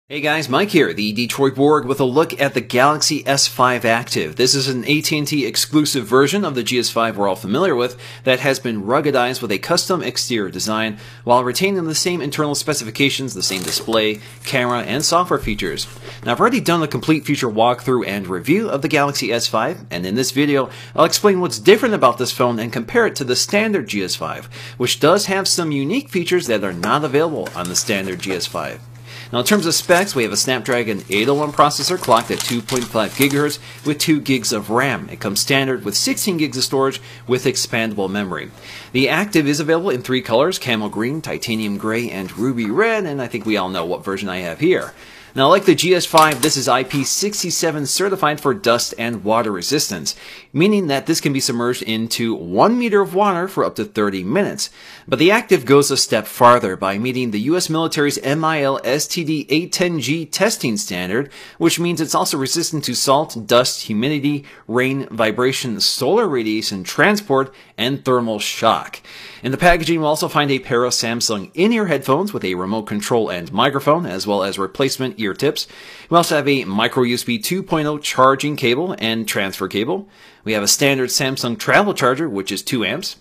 Hey guys, Mike here, the DetroitBORG, with a look at the Galaxy S5 Active. This is an AT&T exclusive version of the GS5 we're all familiar with that has been ruggedized with a custom exterior design while retaining the same internal specifications, the same display, camera, and software features. Now I've already done a complete feature walkthrough and review of the Galaxy S5, and in this video I'll explain what's different about this phone and compare it to the standard GS5, which does have some unique features that are not available on the standard GS5. Now in terms of specs, we have a Snapdragon 801 processor clocked at 2.5 GHz with 2 gigs of RAM. It comes standard with 16 gigs of storage with expandable memory. The Active is available in 3 colors, camel green, titanium gray, and ruby red, and I think we all know what version I have here. Now, like the GS5, this is IP67 certified for dust and water resistance, meaning that this can be submerged into 1 meter of water for up to 30 minutes. But the Active goes a step farther by meeting the US military's MIL STD 810G testing standard, which means it's also resistant to salt, dust, humidity, rain, vibration, solar radiation transport, and thermal shock. In the packaging, we'll also find a pair of Samsung in-ear headphones with a remote control and microphone, as well as replacement ear tips. We also have a micro USB 2.0 charging cable and transfer cable. We have a standard Samsung travel charger, which is 2 amps.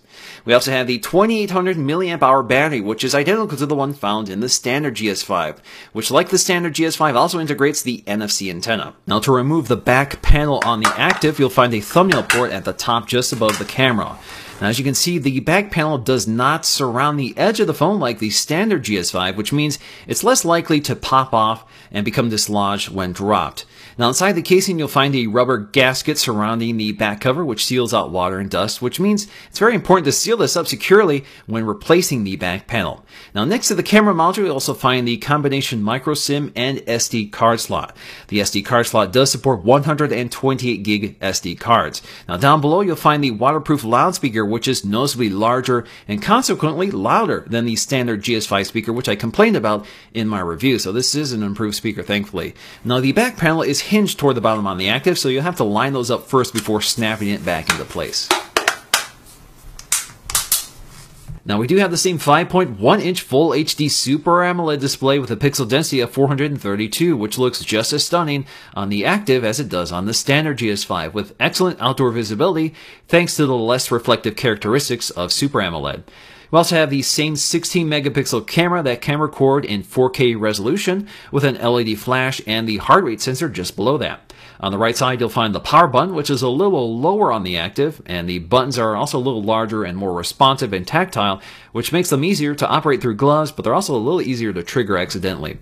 We also have the 2800 mAh battery, which is identical to the one found in the standard GS5, which, like the standard GS5, also integrates the NFC antenna. Now, to remove the back panel on the Active, you'll find a thumbnail port at the top just above the camera. Now, as you can see, the back panel does not surround the edge of the phone like the standard GS5, which means it's less likely to pop off and become dislodged when dropped. Now, inside the casing, you'll find a rubber gasket surrounding the back cover, which seals out water and dust, which means it's very important to seal this up securely when replacing the back panel. Now, next to the camera module, you'll also find the combination micro SIM and SD card slot. The SD card slot does support 128 gig SD cards. Now, down below, you'll find the waterproof loudspeaker, which is noticeably larger and consequently louder than the standard GS5 speaker, which I complained about in my review. So this is an improved speaker, thankfully. Now, the back panel is hinged toward the bottom on the Active, so you'll have to line those up first before snapping it back into place. Now, we do have the same 5.1-inch Full HD Super AMOLED display with a pixel density of 432, which looks just as stunning on the Active as it does on the standard GS5, with excellent outdoor visibility thanks to the less reflective characteristics of Super AMOLED. We also have the same 16 megapixel camera that can record in 4K resolution with an LED flash and the heart rate sensor just below that. On the right side, you'll find the power button, which is a little lower on the Active, and the buttons are also a little larger and more responsive and tactile, which makes them easier to operate through gloves, but they're also a little easier to trigger accidentally.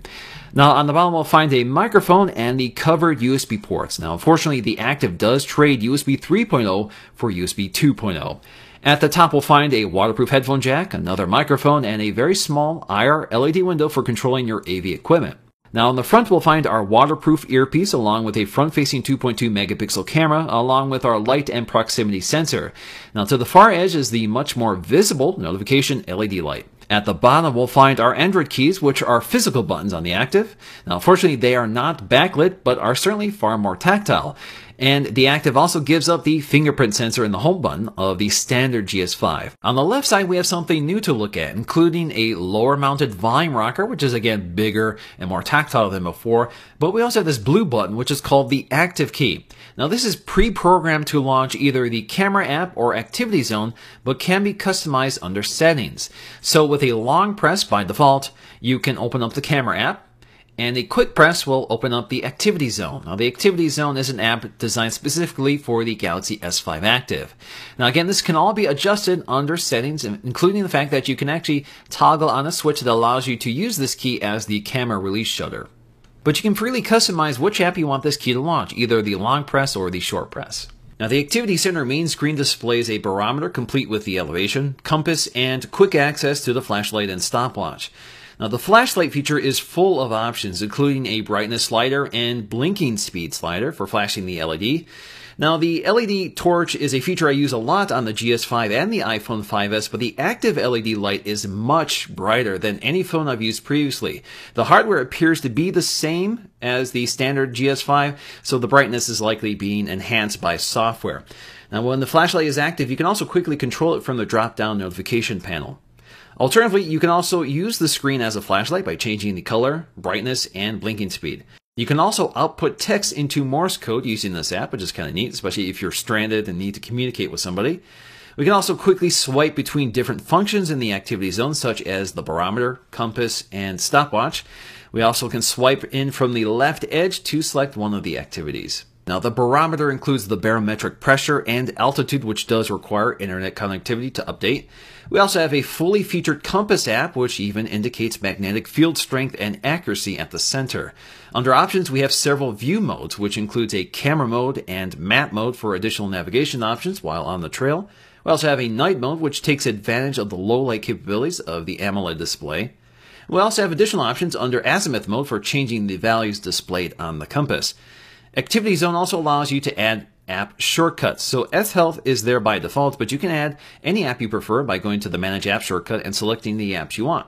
Now, on the bottom, we'll find a microphone and the covered USB ports. Now, unfortunately, the Active does trade USB 3.0 for USB 2.0. At the top, we'll find a waterproof headphone jack, another microphone, and a very small IR LED window for controlling your AV equipment. Now, on the front, we'll find our waterproof earpiece along with a front-facing 2.2 megapixel camera along with our light and proximity sensor. Now, to the far edge is the much more visible notification LED light. At the bottom, we'll find our Android keys, which are physical buttons on the Active. Now, unfortunately, they are not backlit, but are certainly far more tactile. And the Active also gives up the fingerprint sensor in the home button of the standard GS5. On the left side, we have something new to look at, including a lower mounted volume rocker, which is again bigger and more tactile than before. But we also have this blue button, which is called the Active key. Now, this is pre-programmed to launch either the camera app or activity zone, but can be customized under settings. So with a long press by default, you can open up the camera app, and a quick press will open up the Activity Zone. Now, the Activity Zone is an app designed specifically for the Galaxy S5 Active. Now, again, this can all be adjusted under settings, including the fact that you can actually toggle on a switch that allows you to use this key as the camera release shutter. But you can freely customize which app you want this key to launch, either the long press or the short press. Now, the Activity Center main screen displays a barometer complete with the elevation, compass, and quick access to the flashlight and stopwatch. Now, the flashlight feature is full of options, including a brightness slider and blinking speed slider for flashing the LED. Now, the LED torch is a feature I use a lot on the GS5 and the iPhone 5S, but the Active LED light is much brighter than any phone I've used previously. The hardware appears to be the same as the standard GS5, so the brightness is likely being enhanced by software. Now, when the flashlight is active, you can also quickly control it from the drop-down notification panel. Alternatively, you can also use the screen as a flashlight by changing the color, brightness, and blinking speed. You can also output text into Morse code using this app, which is kind of neat, especially if you're stranded and need to communicate with somebody. We can also quickly swipe between different functions in the activity zone, such as the barometer, compass, and stopwatch. We also can swipe in from the left edge to select one of the activities. Now, the barometer includes the barometric pressure and altitude, which does require internet connectivity to update. We also have a fully featured compass app, which even indicates magnetic field strength and accuracy at the center. Under options, we have several view modes, which includes a camera mode and map mode for additional navigation options while on the trail. We also have a night mode, which takes advantage of the low light capabilities of the AMOLED display. We also have additional options under azimuth mode for changing the values displayed on the compass. Activity Zone also allows you to add app shortcuts. So S-Health is there by default, but you can add any app you prefer by going to the Manage App shortcut and selecting the apps you want.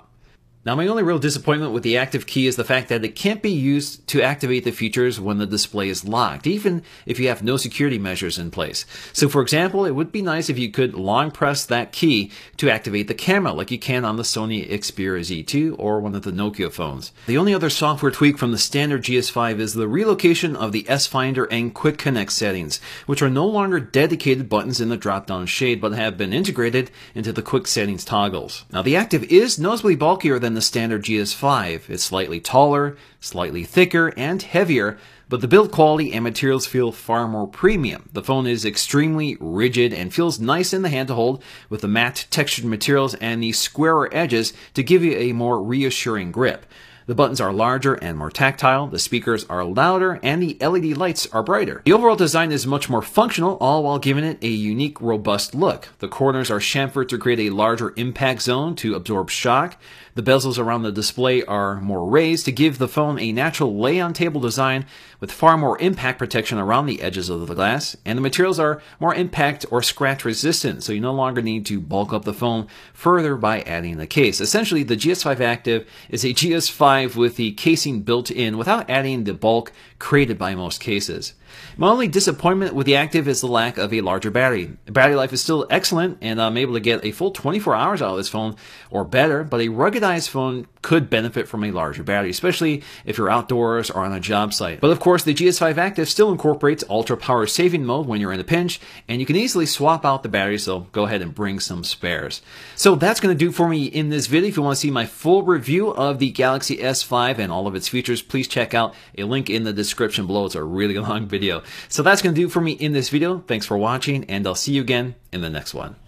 Now, my only real disappointment with the active key is the fact that it can't be used to activate the features when the display is locked, even if you have no security measures in place. So, for example, it would be nice if you could long press that key to activate the camera like you can on the Sony Xperia Z2 or one of the Nokia phones. The only other software tweak from the standard GS5 is the relocation of the S-Finder and Quick Connect settings, which are no longer dedicated buttons in the drop-down shade, but have been integrated into the quick settings toggles. Now, the active is noticeably bulkier than the standard GS5. It's slightly taller, slightly thicker, and heavier, but the build quality and materials feel far more premium. The phone is extremely rigid and feels nice in the hand to hold, with the matte textured materials and the squarer edges to give you a more reassuring grip. The buttons are larger and more tactile, the speakers are louder, and the LED lights are brighter. The overall design is much more functional, all while giving it a unique, robust look. The corners are chamfered to create a larger impact zone to absorb shock. The bezels around the display are more raised to give the phone a natural lay-on-table design with far more impact protection around the edges of the glass, and the materials are more impact or scratch resistant, so you no longer need to bulk up the phone further by adding the case. Essentially, the GS5 Active is a GS5 with the casing built in without adding the bulk created by most cases. My only disappointment with the Active is the lack of a larger battery. The battery life is still excellent, and I'm able to get a full 24 hours out of this phone or better, but a ruggedized phone could benefit from a larger battery, especially if you're outdoors or on a job site. But of course, the GS5 Active still incorporates ultra power saving mode when you're in a pinch, and you can easily swap out the battery, so go ahead and bring some spares. So that's going to do for me in this video. If you want to see my full review of the Galaxy S5 and all of its features, please check out a link in the description below. It's a really long video. So that's going to do for me in this video. Thanks for watching, and I'll see you again in the next one.